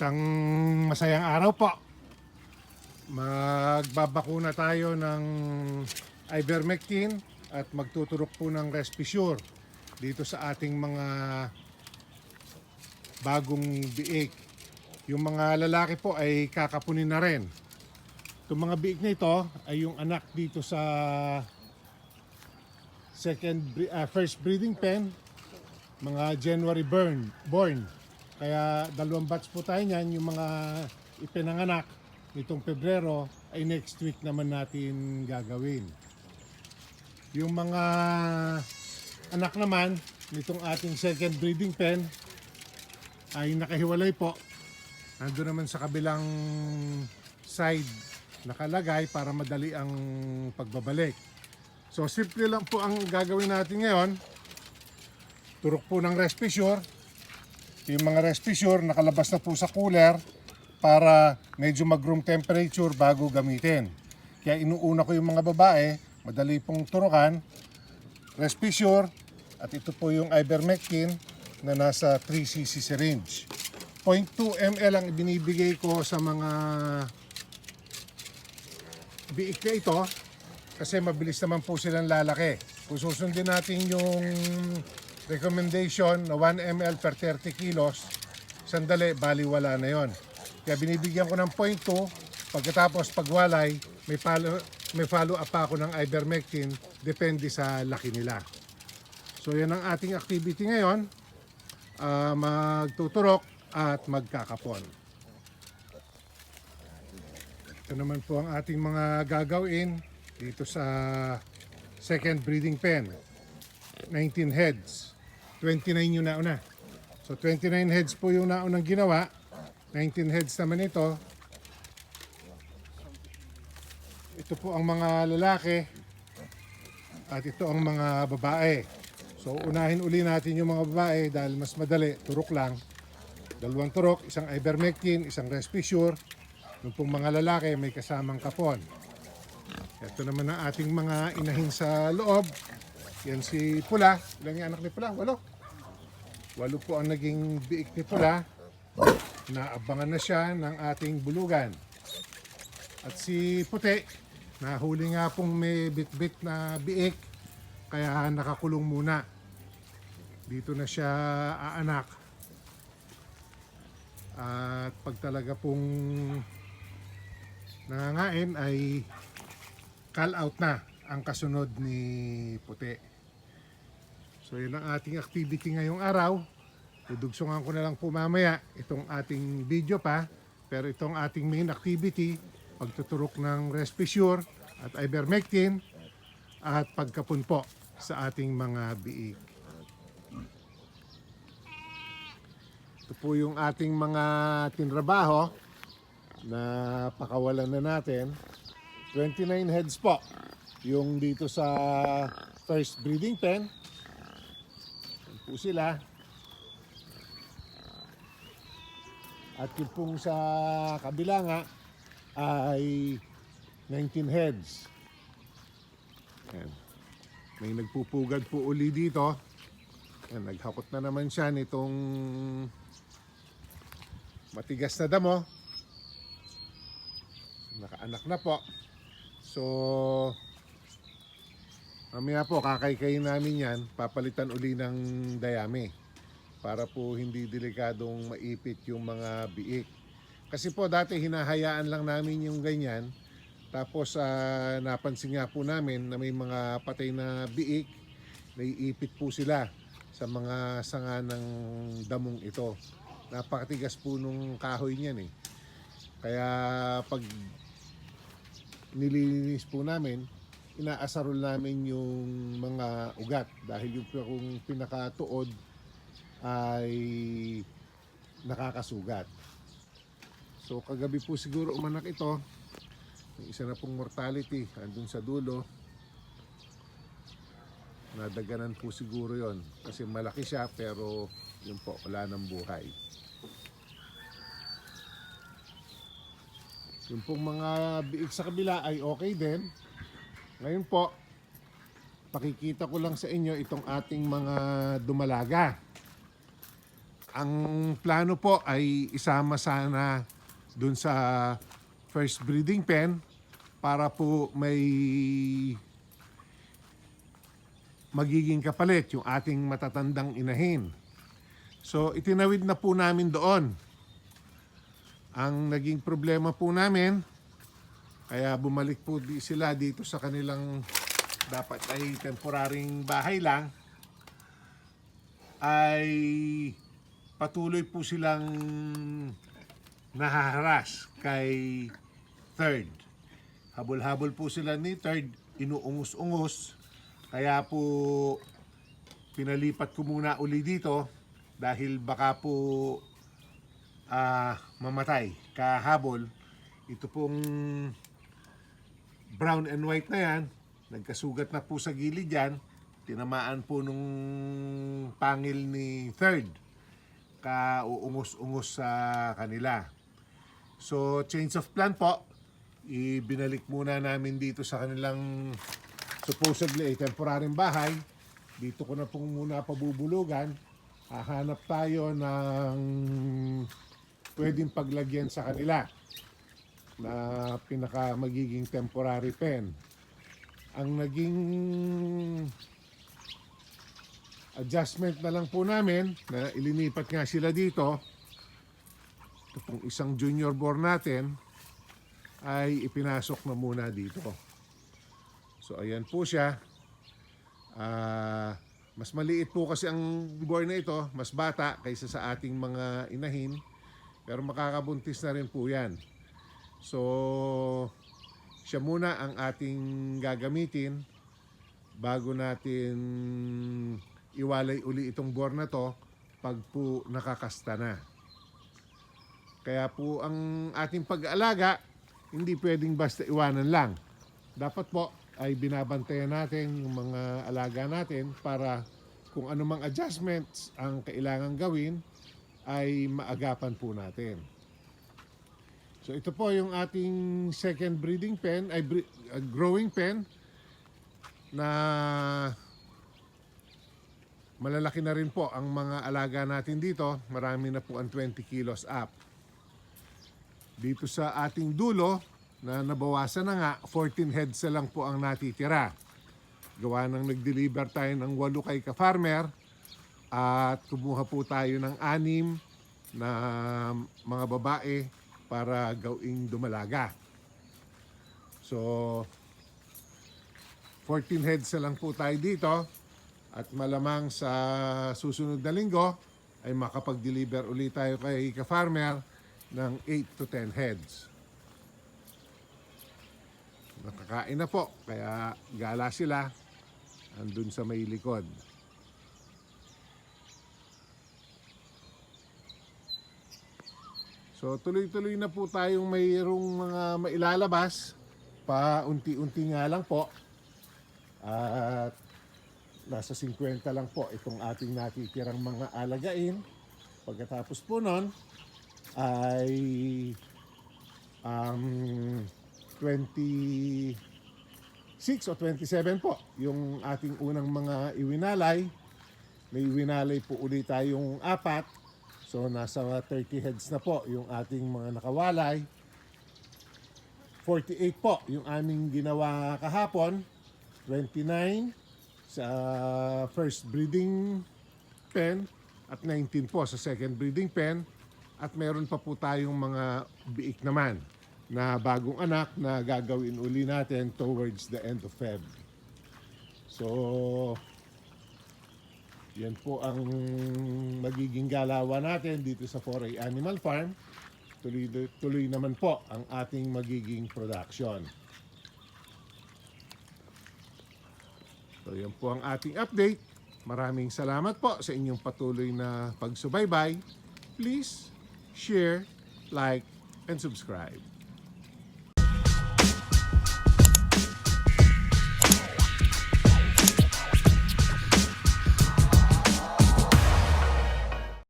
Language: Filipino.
Isang masayang araw po. Magbabakuna tayo ng ivermectin at magtuturok po ng Respisure dito sa ating mga bagong biik. Yung mga lalaki po ay kakapunin na rin. Itong mga biik na ito ay yung anak dito sa first breeding pen, mga January born. Kaya dalawang batch po tayo niyan. Yung mga ipinanganak nitong Pebrero ay next week naman natin gagawin. Yung mga anak naman nitong ating second breeding pen ay nakahiwalay po. Nandun naman sa kabilang side nakalagay para madali ang pagbabalik. So simple lang po ang gagawin natin ngayon. Turok po ng Respisure. Yung mga Respisure nakalabas na po sa cooler para medyo mag-room temperature bago gamitin. Kaya inuuna ko yung mga babae, madali pong turukan, Respisure, at ito po yung ivermectin na nasa 3cc syringe. 0.2 ml ang ibinibigay ko sa mga biik na ito kasi mabilis naman po silang lalaki. Kung susundin natin yung recommendation na 1 ml per 30 kilos, sandali, baliwala na yon. Kaya binibigyan ko ng 0.2, pagkatapos pagwalay, may follow up pa ako ng ivermectin, depende sa laki nila. So yan ang ating activity ngayon, magtuturok at magkakapon. Ito naman po ang ating mga gagawin dito sa second breeding pen. 19 heads. 29 yung nauna. So 29 heads po yung naunang ginawa. 19 heads naman ito. Ito po ang mga lalaki at ito ang mga babae. So unahin uli natin yung mga babae dahil mas madali, turok lang. Dalawang turok, isang ivermectin, isang Respisure. Yung pong mga lalaki may kasamang kapon. Ito naman ang ating mga inahin sa loob. Yan si Pula. Ilan yung anak ni Pula? 8. 8 po ang naging biik ni Pula. Naabangan na siya ng ating bulugan. At si Puti, nahuli nga pong may bit-bit na biik. Kaya nakakulong muna. Dito na siya aanak. At pag talaga pong nangangain ay call out na ang kasunod ni Puti. So yun ang ating activity ngayong araw. Dudugsungan ko na lang po mamaya itong ating video pa. Pero itong ating main activity, pagtuturok ng Respisure at ivermectin at pagkapon po sa ating mga biik. Ito po yung ating mga tinrabaho na pakawalan na natin. 29 heads po yung dito sa first breeding pen. Yan po sila. At yung pong sa kabila nga ay 19 heads. Yan. May nagpupugad po uli dito. Yan, naghakot na naman siya nitong matigas na damo. Nakaanak na po. So mamaya po kakaykayin namin yan, papalitan uli ng dayami para po hindi delikadong maipit yung mga biik. Kasi po dati hinahayaan lang namin yung ganyan, tapos napansin nga po namin na may mga patay na biik, naiipit po sila sa mga sanga ng damong ito. Napakatigas po nung kahoy niyan eh. Kaya pag nililinis po namin, inaasarol namin yung mga ugat dahil yung pinakatuod ay nakakasugat. So kagabi po siguro umanak ito. Yung isa na pong mortality andun sa dulo. Nadaganan po siguro yon kasi malaki siya pero yun po, wala ng buhay. Yung pong mga biik sa kabila ay okay din. Ngayon po, pakikita ko lang sa inyo itong ating mga dumalaga. ang plano po ay isama sana dun sa first breeding pen para po may magiging kapalit yung ating matatandang inahin. So itinawid na po namin doon. Ang naging problema po namin, kaya bumalik po sila dito sa kanilang dapat ay temporaring bahay lang, ay patuloy po silang nahaharas kay Third. Habol-habol po sila ni Third, inuungus-ungus. Kaya po pinalipat ko muna uli dito dahil baka po mamatay kahabol. Ito pong brown and white na yan, nagkasugat na po sa gilid yan, tinamaan po nung pangil ni Third, kauungos-ungos sa kanila. So change of plan po, ibinalik muna namin dito sa kanilang supposedly temporaryong bahay. Dito ko na pong muna pabubulugan. Hahanap tayo ng pwedeng paglagyan sa kanila na pinaka magiging temporary pen. Ang naging adjustment na lang po namin na ilinipat nga sila dito, itong isang junior born natin ay ipinasok na muna dito. So ayan po siya. Mas maliit po kasi ang born na ito, mas bata kaysa sa ating mga inahin, pero makakabuntis na rin po yan. So siya muna ang ating gagamitin bago natin iwalay uli itong born na to pag po nakakasta na. Kaya po ang ating pag-aalaga, hindi pwedeng basta iwanan lang. Dapat po ay binabantayan natin yung mga alaga natin para kung anumang adjustments ang kailangan gawin ay maagapan po natin. So ito po yung ating second breeding pen, ay growing pen na malalaki na rin po ang mga alaga natin dito. Marami na po ang 20 kilos up. Dito sa ating dulo na nabawasan na nga, 14 heads na lang po ang natitira. Gawa nang nag-deliver tayo ng 8 kay ka-farmer at kumuha po tayo ng 6 na mga babae para gawing dumalaga. So 14 heads na lang po tayo dito at malamang sa susunod na linggo ay makapag-deliver ulit tayo kay ka-farmer ng 8 to 10 heads. Nakakain na po, kaya gala sila andun sa may likod. So tuloy-tuloy na po tayong mayroong mga mailalabas, pa unti-unti nga lang po. At nasa 50 lang po itong ating natitirang mga alagain. Pagkatapos po nun ay 26 o 27 po yung ating unang mga iwinalay. May iwinalay po ulit tayong 4. So nasa 30 heads na po yung ating mga nakawalay. 48 po yung aming ginawa kahapon. 29 sa first breeding pen at 19 po sa second breeding pen. At meron pa po tayong mga biik naman na bagong anak na gagawin uli natin towards the end of Feb. So, yan po ang magiging galawan natin dito sa 4A Animal Farm. Tuloy naman po ang ating magiging production. So, yan po ang ating update. Maraming salamat po sa inyong patuloy na pagsubaybay. Please share, like, and subscribe.